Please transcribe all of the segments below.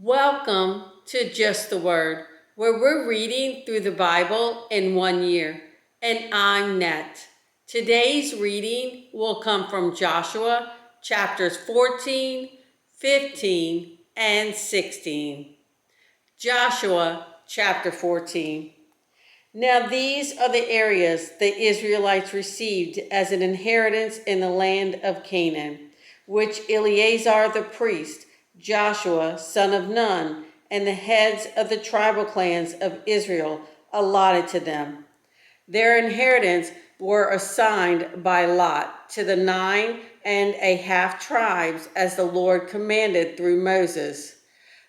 Welcome to Just the Word, where we're reading through the Bible in 1 year. And I'm Net. Today's reading will come from Joshua chapters 14, 15, and 16. Joshua chapter 14. Now these are the areas the Israelites received as an inheritance in the land of Canaan, which Eleazar the priest, Joshua son of Nun, and the heads of the tribal clans of Israel allotted to them. Their inheritance were assigned by lot to the 9½ tribes as the Lord commanded through Moses.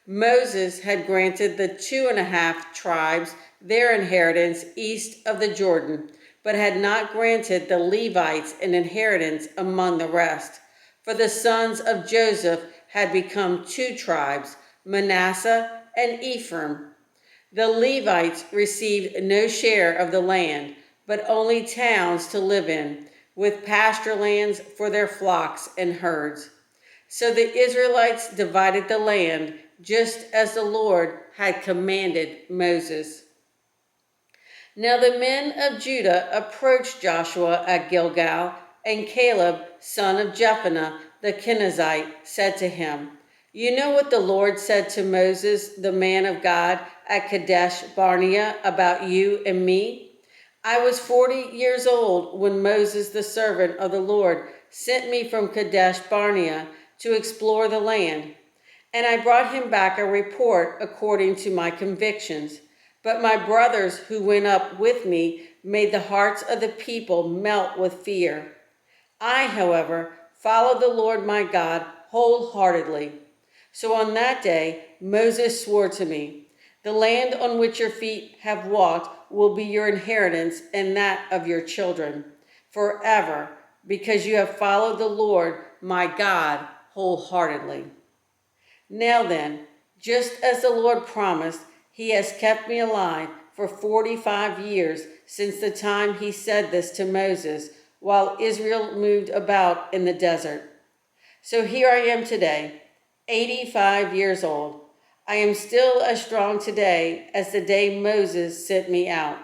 Moses had granted the 2½ tribes their inheritance east of the Jordan, but had not granted the Levites an inheritance among the rest. For the sons of Joseph had become 2 tribes, Manasseh and Ephraim. The Levites received no share of the land, but only towns to live in, with pasture lands for their flocks and herds. So the Israelites divided the land just as the Lord had commanded Moses. Now the men of Judah approached Joshua at Gilgal, and Caleb, son of Jephunneh the Kenizzite, said to him, "You know what the Lord said to Moses, the man of God, at Kadesh Barnea about you and me? I was 40 years old when Moses, the servant of the Lord, sent me from Kadesh Barnea to explore the land. And I brought him back a report according to my convictions. But my brothers who went up with me made the hearts of the people melt with fear. I, however, followed the Lord my God wholeheartedly. So on that day Moses swore to me, 'The land on which your feet have walked will be your inheritance and that of your children forever, because you have followed the Lord my God wholeheartedly.' Now then, just as the Lord promised, he has kept me alive for 45 years since the time he said this to Moses, while Israel moved about in the desert. So here I am today, 85 years old. I am still as strong today as the day Moses sent me out.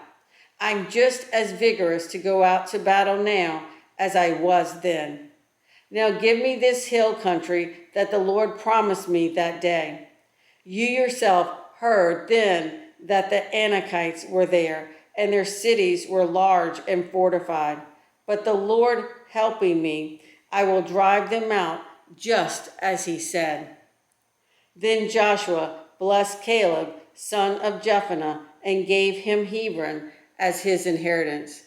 I'm just as vigorous to go out to battle now as I was then. Now give me this hill country that the Lord promised me that day. You yourself heard then that the Anakites were there, and their cities were large and fortified. But the Lord helping me, I will drive them out just as he said." Then Joshua blessed Caleb, son of Jephunneh, and gave him Hebron as his inheritance.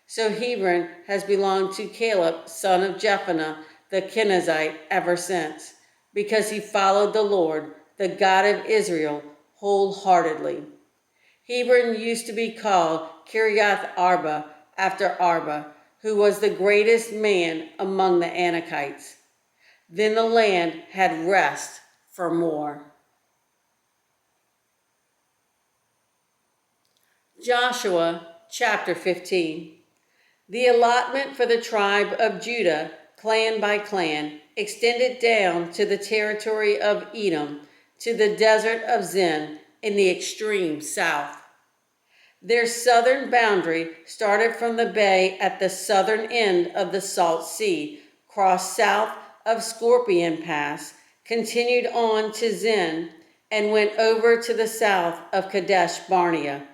So Hebron has belonged to Caleb, son of Jephunneh, the Kenizzite, ever since, because he followed the Lord, the God of Israel, wholeheartedly. Hebron used to be called Kiriath Arba, after Arba, who was the greatest man among the Anakites. Then the land had rest for more. Joshua chapter 15. The allotment for the tribe of Judah, clan by clan, extended down to the territory of Edom, to the desert of Zin in the extreme south. Their southern boundary started from the bay at the southern end of the Salt Sea, crossed south of Scorpion Pass, continued on to Zin, and went over to the south of Kadesh Barnea.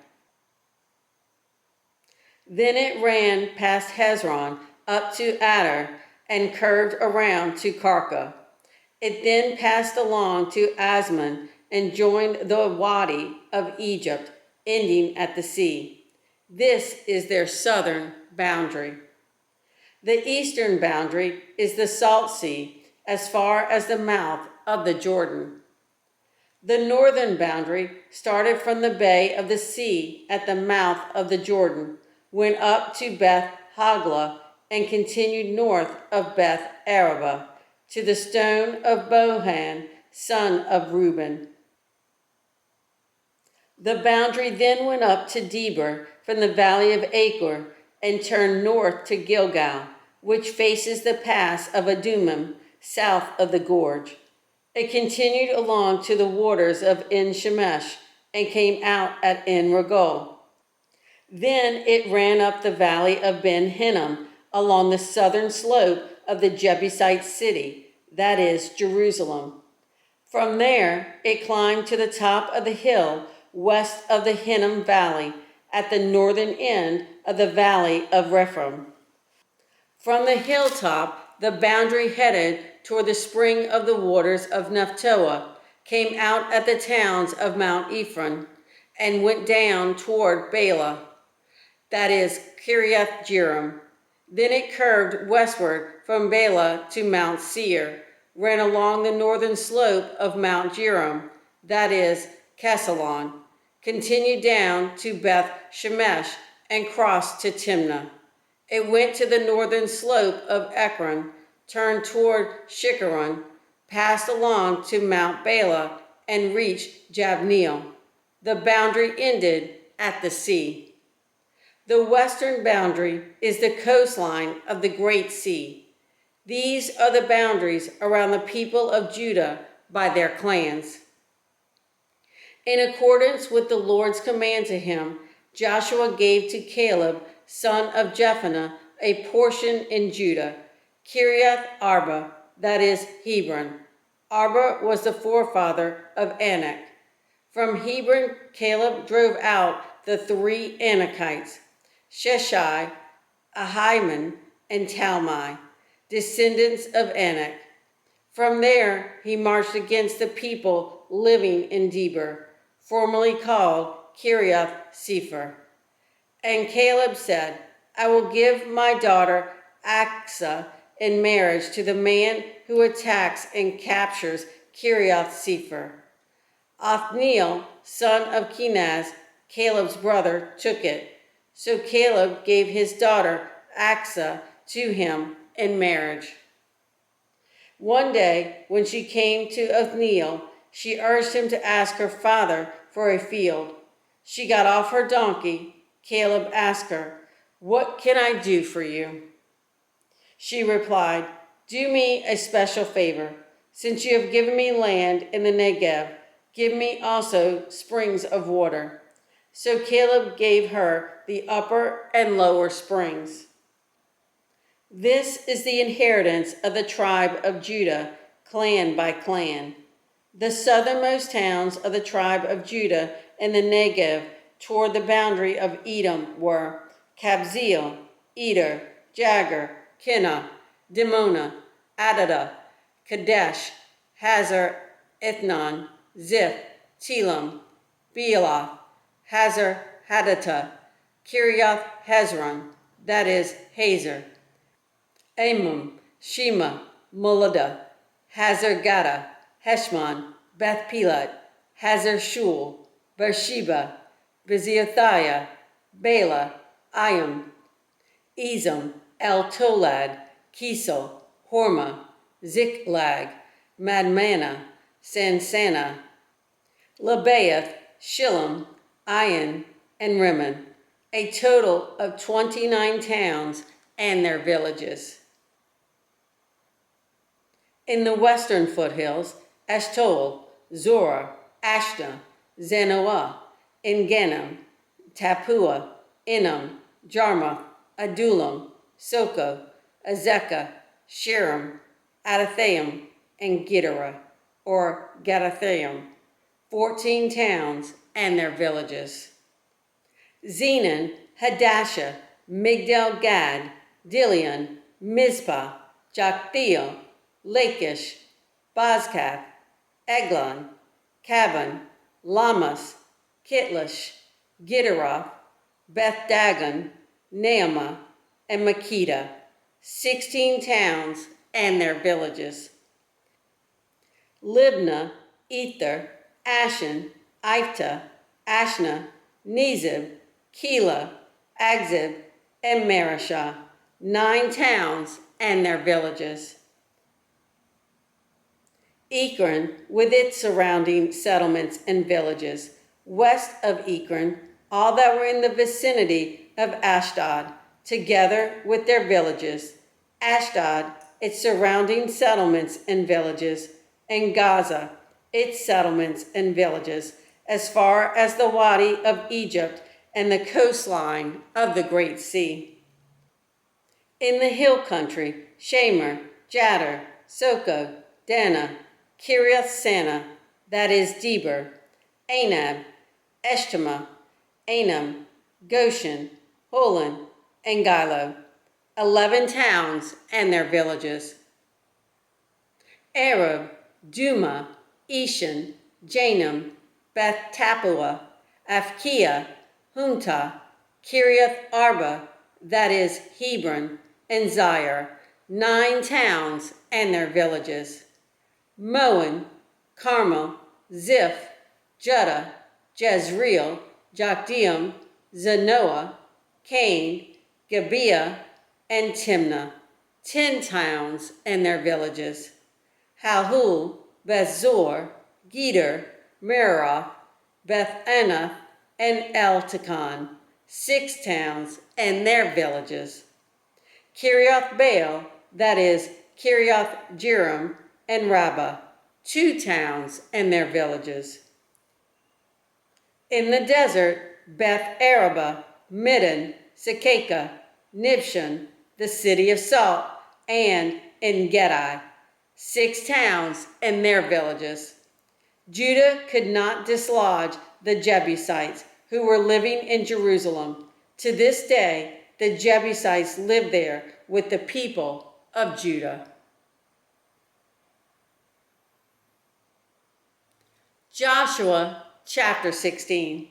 Then it ran past Hezron up to Adar and curved around to Karka. It then passed along to Asmon and joined the Wadi of Egypt, ending at the sea. This is their southern boundary. The eastern boundary is the Salt Sea, as far as the mouth of the Jordan. The northern boundary started from the bay of the sea at the mouth of the Jordan, went up to Beth Hagla, and continued north of Beth Araba to the stone of Bohan, son of Reuben. The boundary then went up to Debir from the valley of Achor and turned north to Gilgal, which faces the pass of Adumim, south of the gorge. It continued along to the waters of En Shemesh and came out at En Rogel. Then it ran up the valley of Ben Hinnom along the southern slope of the Jebusite city, that is, Jerusalem. From there, it climbed to the top of the hill west of the Hinnom Valley at the northern end of the valley of Rephaim. From the hilltop, the boundary headed toward the spring of the waters of Nephtoah, came out at the towns of Mount Ephraim, and went down toward Bela, that is, Kiriath Jearim. Then it curved westward from Bela to Mount Seir, ran along the northern slope of Mount Jearim, that is, Kesalon, continued down to Beth Shemesh, and crossed to Timnah. It went to the northern slope of Ekron, turned toward Shikkeron, passed along to Mount Bela, and reached Jabneel. The boundary ended at the sea. The western boundary is the coastline of the Great Sea. These are the boundaries around the people of Judah by their clans. In accordance with the Lord's command to him, Joshua gave to Caleb, son of Jephunneh, a portion in Judah, Kiriath Arba, that is, Hebron. Arba was the forefather of Anak. From Hebron, Caleb drove out the 3 Anakites, Sheshai, Ahiman, and Talmai, descendants of Anak. From there, he marched against the people living in Debir, formerly called Kiriath Sepher. And Caleb said, I will give my daughter Achsah in marriage to the man who attacks and captures Kiriath Sepher. Othniel, son of Kenaz, Caleb's brother, took it. So Caleb gave his daughter Achsah to him in marriage. One day, when she came to Othniel, she urged him to ask her father for a field. She got off her donkey. Caleb asked her, What can I do for you? She replied, Do me a special favor. Since you have given me land in the Negev, give me also springs of water. So Caleb gave her the upper and lower springs. This is the inheritance of the tribe of Judah, clan by clan. The southernmost towns of the tribe of Judah in the Negev toward the boundary of Edom were Kabzeel, Eder, Jagur, Kenah, Dimona, Adada, Kadesh, Hazar, Ithnon, Ziph, Telam, Beelah, Hazar Hadattah, Kiriath Hezron, that is, Hazor, Amon, Shema, Moladah, Hazar Gaddah, Heshmon, Beth Pelet, Hazar Shul, Beersheba, Beziothiah, Bela, Ayam, Ezem, El Tolad, Kisel, Hormah, Ziklag, Madmannah, Sansannah, Lebaoth, Shillam, Ain, and Rimmon, a total of 29 towns and their villages. In the western foothills, Eshtaol, Zorah, Ashna, Zanoah, En-Ganim, Tappuah, Enam, Jarmuth, Adullam, Soko, Azekah, Sharam, Adathaim, and Gederah, or Gadathaim, 14 towns and their villages. Zenon, Hadashah, Migdal Gad, Dilion, Mizpah, Joktheel, Lachish, Bozkath, Eglon, Caban, Lamas, Kitlish, Gederoth, Beth Dagon, Naamah, and Makkedah, 16 towns and their villages. Libnah, Ether, Ashan, Iphta, Ashna, Nezib, Keilah, Agzib, and Mareshah, 9 towns and their villages. Ekron, with its surrounding settlements and villages. West of Ekron, all that were in the vicinity of Ashdod, together with their villages. Ashdod, its surrounding settlements and villages. and Gaza, its settlements and villages, as far as the Wadi of Egypt and the coastline of the Great Sea. In the hill country, Shamer, Jadar, Soko, Dana, Kiriath Sana, that is Deber, Anab, Eshtemoa, Anam, Goshen, Holon, and Gilo, 11 towns and their villages. Arab, Duma, Eshan, Janam, Beth Tappuah, Afkiah, Humta, Kiriath Arba, that is Hebron, and Zair, 9 towns and their villages. Moan, Carmel, Ziph, Judah, Jezreel, Jokdeam, Zanoah, Cain, Gibeah, and Timnah, 10 towns and their villages. Halhul, Beth-zor, Geder, Meroth, Beth-anath, and Eltekon, 6 towns and their villages. Kiriath Baal, that is Kiriath Jearim, and Rabbah, 2 towns and their villages. In the desert, Beth Araba, Middin, Sekaka, Nibshan, the city of salt, and En-gedi, 6 towns and their villages. Judah could not dislodge the Jebusites who were living in Jerusalem. To this day, the Jebusites live there with the people of Judah. Joshua chapter 16.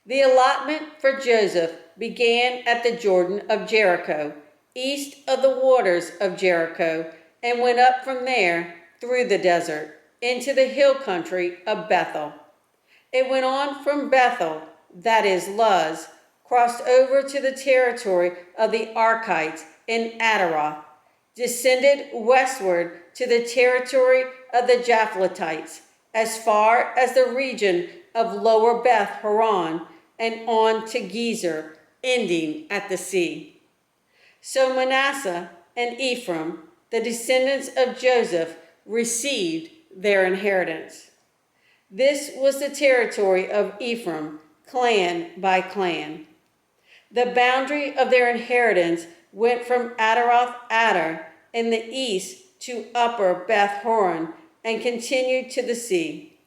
The allotment for Joseph began at the Jordan of Jericho, east of the waters of Jericho, and went up from there through the desert into the hill country of Bethel. It went on from Bethel, that is Luz, crossed over to the territory of the Arkites in Adaroth, descended westward to the territory of the Japhletites, as far as the region of Lower Beth Horon, and on to Gezer, ending at the sea. So Manasseh and Ephraim, the descendants of Joseph, received their inheritance. This was the territory of Ephraim, clan by clan. The boundary of their inheritance went from Adaroth Adar in the east to Upper Beth Horon and continued to the sea.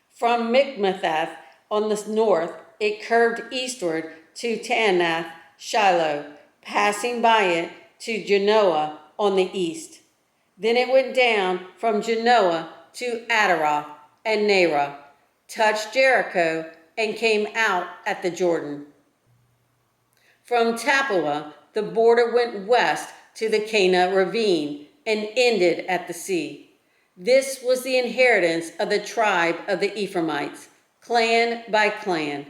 From Michmethath on the north, it curved eastward to Taanath Shiloh, passing by it to Janoah on the east. Then it went down from Janoah to Adaroth and Nerah, touched Jericho, and came out at the Jordan. From Tappuah, the border went west to the Cana ravine and ended at the sea. This was the inheritance of the tribe of the Ephraimites, clan by clan.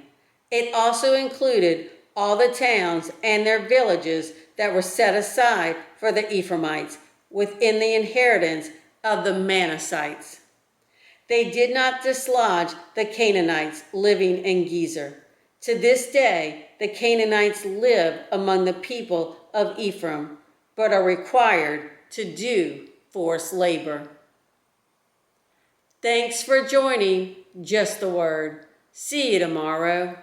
It also included all the towns and their villages that were set aside for the Ephraimites within the inheritance of the Manassites. They did not dislodge the Canaanites living in Gezer. To this day, the Canaanites live among the people of Ephraim, but are required to do forced labor. Thanks for joining Just the Word. See you tomorrow.